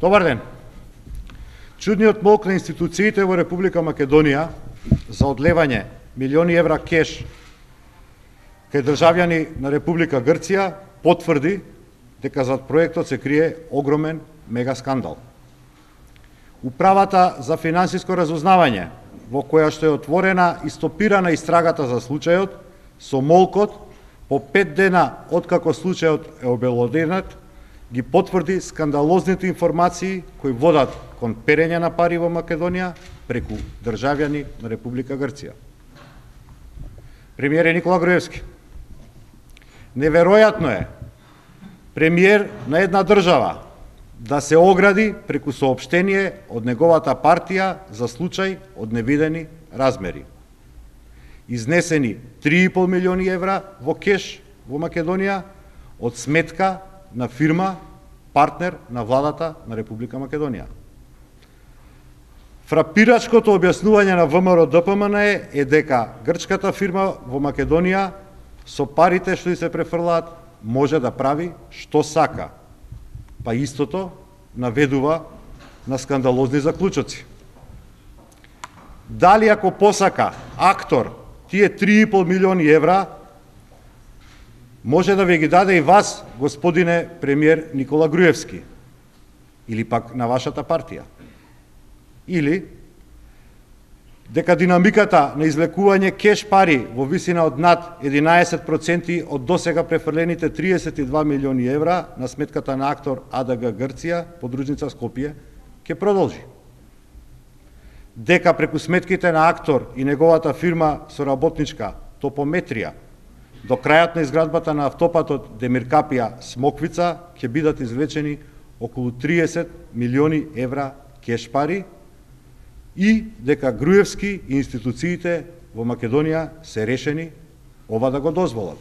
Добар ден. Чудниот молк на институциите во Република Македонија за одлевање милиони евра кеш кај државјани на Република Грција потврди дека зад проектот се крие огромен мега скандал. Управата за финансиско разузнавање, во која што е отворена и стопирана истрагата за случајот, со молкот по 5 дена откако случајот е обелоденет, ги потврди скандалозните информации кои водат кон перење на пари во Македонија преку државјани на Република Грција. Премиер Никола Груевски. Неверојатно е премиер на една држава да се огради преку соопштение од неговата партија за случај од невидени размери. Изнесени 3,5 милиони евра во кеш во Македонија од сметка на фирма партнер на владата на Република Македонија. Фрапирачкото објаснување на ВМРО-ДПМН е дека грчката фирма во Македонија со парите што и се префрлаат може да прави што сака, па истото наведува на скандалозни заклучоци. Дали ако посака актор тие 3,5 милиони евра, може да ви ги даде и вас, господине премиер Никола Груевски, или пак на вашата партија. Или дека динамиката на извлекување кеш пари во висина од над 11% од досега префрлените 32 милиони евра на сметката на актор АДГ Грција, подружница Скопје, ќе продолжи. Дека преку сметките на актор и неговата фирма соработничка Топометрија до крајот на изградбата на автопатот Демиркапија Смоквица ќе бидат извлечени околу 30 милиони евра кеш пари и дека Груевски и институциите во Македонија се решени ова да го дозволат.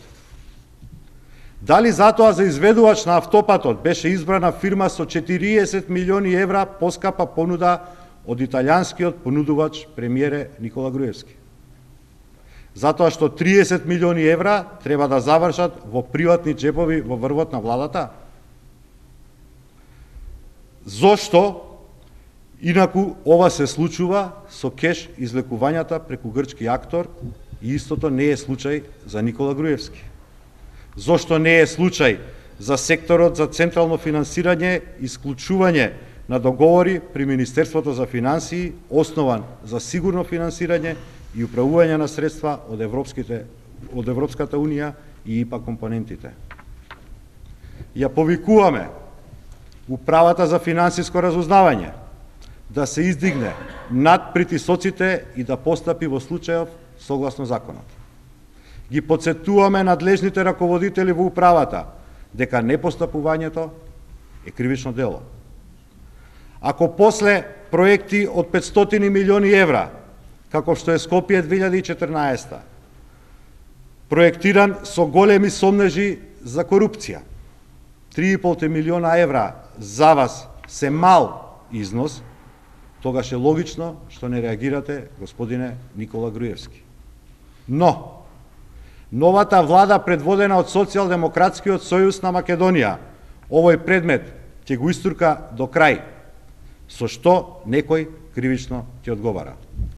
Дали затоа за изведувач на автопатот беше избрана фирма со 40 милиони евра поскапа понуда од италијанскиот понудувач премиере Никола Груевски? Затоа што 30 милиони евра треба да завршат во приватни джепови во врвот на владата? Зошто инаку ова се случува со кеш извлекувањата преку грчки актор и истото не е случај за Никола Груевски? Зошто не е случај за секторот за централно финансирање и исклучување на договори при Министерството за финансии, основан за сигурно финансирање и управување на средства од Европската Унија и ИПА компонентите? Ја повикуваме Управата за финансиско разузнавање да се издигне над притисоците и да постапи во случајов согласно законот. Ги потсетуваме надлежните раководители во управата дека непостапувањето е кривично дело. Ако после проекти од 500 милиони евра, како што е Скопје 2014, проектиран со големи сомнежи за корупција, 3,5 милиона евра за вас се мал износ, тогаш е логично што не реагирате, господине Никола Груевски. Но, новата влада предводена од Социјалдемократскиот сојуз на Македонија, овој предмет ќе го истурка до крај, со што некој кривично ќе одговара.